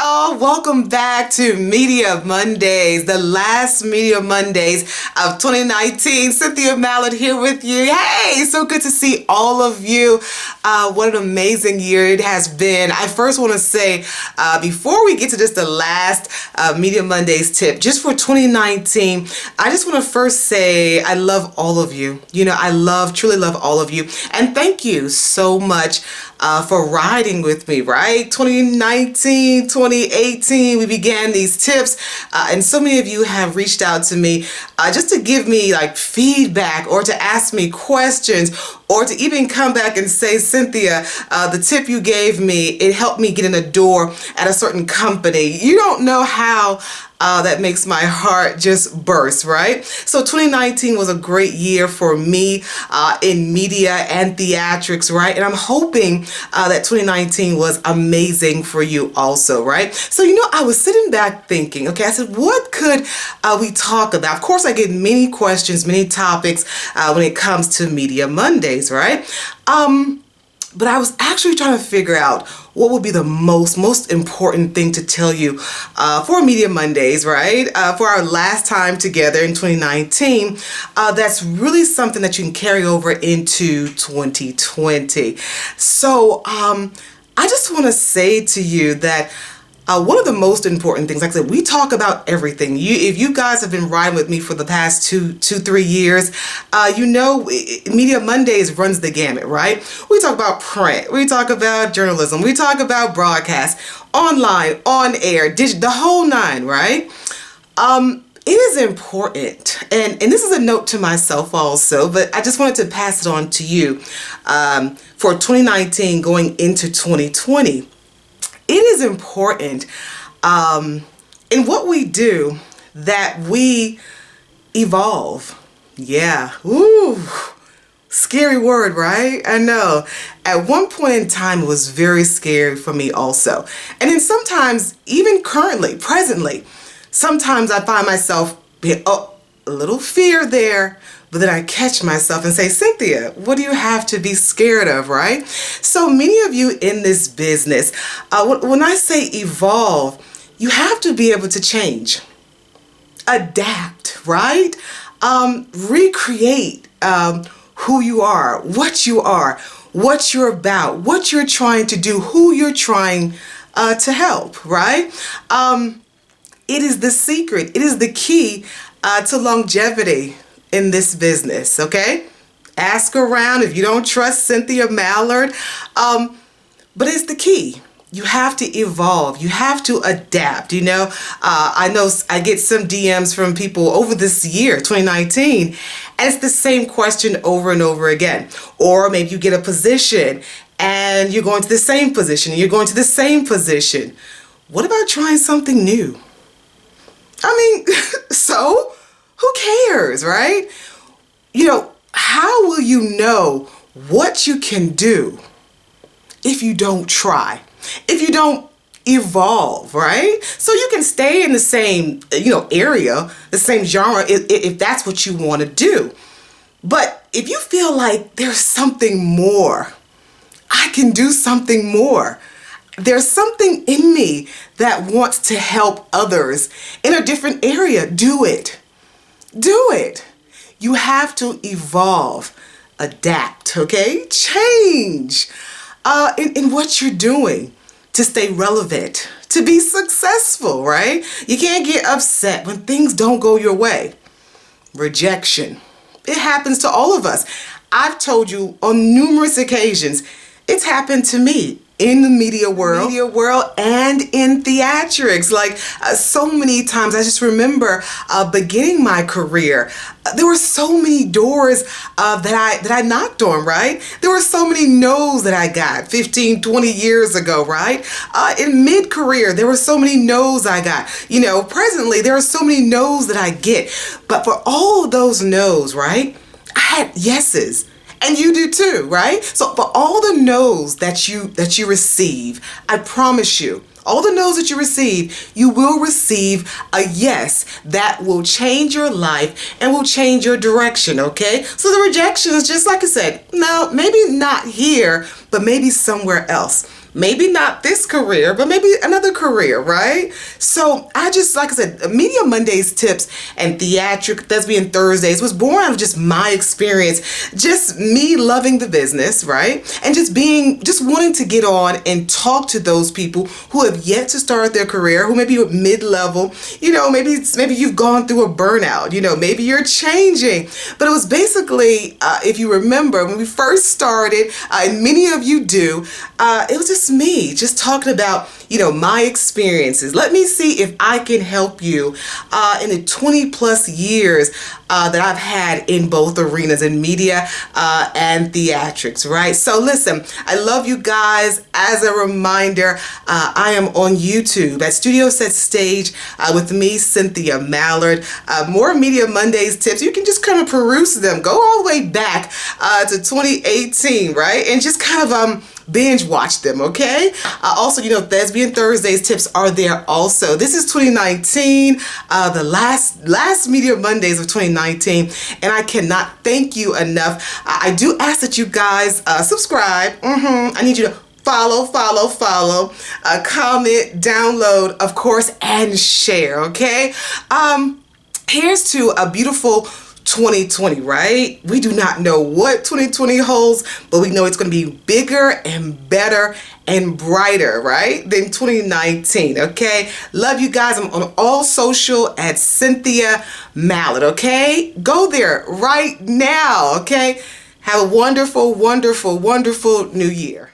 all. Welcome back to Media Mondays, the last Media Mondays of 2019. Cynthia Mallard here with you. Hey, so good to see all of you. What an amazing year it has been. I first want to say, before we get to just the last Media Mondays tip, just for 2019, I just want to first say I love all of you. You know, truly love all of you. And thank you so much for riding with me, right? 2019, 2018, we began these tips, and so many of you have reached out to me just to give me like feedback or to ask me questions or to even come back and say, Cynthia, the tip you gave me, it helped me get in the door at a certain company. You don't know how that makes my heart just burst, right? So 2019 was a great year for me in media and theatrics, right? And I'm hoping that 2019 was amazing for you also, right? So, you know, I was sitting back thinking, okay, I said, what could we talk about? Of course, I get many questions, many topics when it comes to Media Mondays, right? But I was actually trying to figure out what would be the most important thing to tell you for Media Mondays, right? For our last time together in 2019, that's really something that you can carry over into 2020. So I just want to say to you that one of the most important things, like I said, we talk about everything. If you guys have been riding with me for the past 3 years, you know, Media Mondays runs the gamut, right? We talk about print, we talk about journalism, we talk about broadcast, online, on air, digital, the whole nine, right? It is important, and this is a note to myself also, but I just wanted to pass it on to you for 2019 going into 2020. It is important in what we do that we evolve. Yeah. Ooh. Scary word, right? I know. At one point in time, it was very scary for me also. And then sometimes, even currently, presently, sometimes I find myself being, a little fear there. But then I catch myself and say, Cynthia, what do you have to be scared of, right? So many of you in this business, when I say evolve, you have to be able to change, adapt, right? Recreate who you are, what you're about, what you're trying to do, who you're trying to help, right? It is the secret. It is the key to longevity in this business, okay? Ask around if you don't trust Cynthia Mallard. But it's the key. You have to evolve. You have to adapt, you know? I know I get some DMs from people over this year, 2019, and it's the same question over and over again. Or maybe you get a position and you're going to the same position, and you're going to the same position. What about trying something new? I mean, so? Who cares, right? You know, how will you know what you can do if you don't try, if you don't evolve, right? So you can stay in the same, you know, area, the same genre, if that's what you want to do. But if you feel like there's something more, I can do something more. There's something in me that wants to help others in a different area. Do it. Do it. You have to evolve, adapt, okay? Change in what you're doing to stay relevant, to be successful, right? You can't get upset when things don't go your way. Rejection. It happens to all of us. I've told you on numerous occasions, it's happened to me in the media world and in theatrics. Like so many times, I just remember beginning my career, there were so many doors that I knocked on, right? There were so many no's that I got 15, 20 years ago, right? In mid-career, there were so many no's I got. You know, presently, there are so many no's that I get. But for all of those no's, right, I had yeses. And you do too, right? So for all the no's that you receive, I promise you, all the no's that you receive, you will receive a yes that will change your life and will change your direction, okay? So the rejection is just like I said, no, maybe not here, but maybe somewhere else. maybe not this career, but maybe another career, right? So I just, like I said, Media Mondays tips and Theatric Thespian Thursdays was born out of just my experience, just me loving the business, right? And just wanting to get on and talk to those people who have yet to start their career, who may be mid-level, maybe you've gone through a burnout, maybe you're changing. But it was basically, if you remember, when we first started, and many of you do, it was just me, just talking about, my experiences. Let me see if I can help you in the 20 plus years that I've had in both arenas, in media and theatrics, right? So listen, I love you guys. As a reminder, I am on YouTube at Studio Set Stage with me, Cynthia Mallard. More Media Mondays tips. You can just kind of peruse them. Go all the way back to 2018, right? And just kind of binge watch them, okay? Also, Thespian Thursdays tips are there also. This is 2019, the last Media Mondays of 2019, and I cannot thank you enough. I do ask that you guys subscribe. I need you to follow, comment, download, of course, and share, okay? Here's to a beautiful 2020, right? We do not know what 2020 holds, but we know it's going to be bigger and better and brighter, right, than 2019, okay? Love you guys. I'm on all social at Cynthia Mallard, okay? Go there right now, okay? Have a wonderful, wonderful, wonderful new year.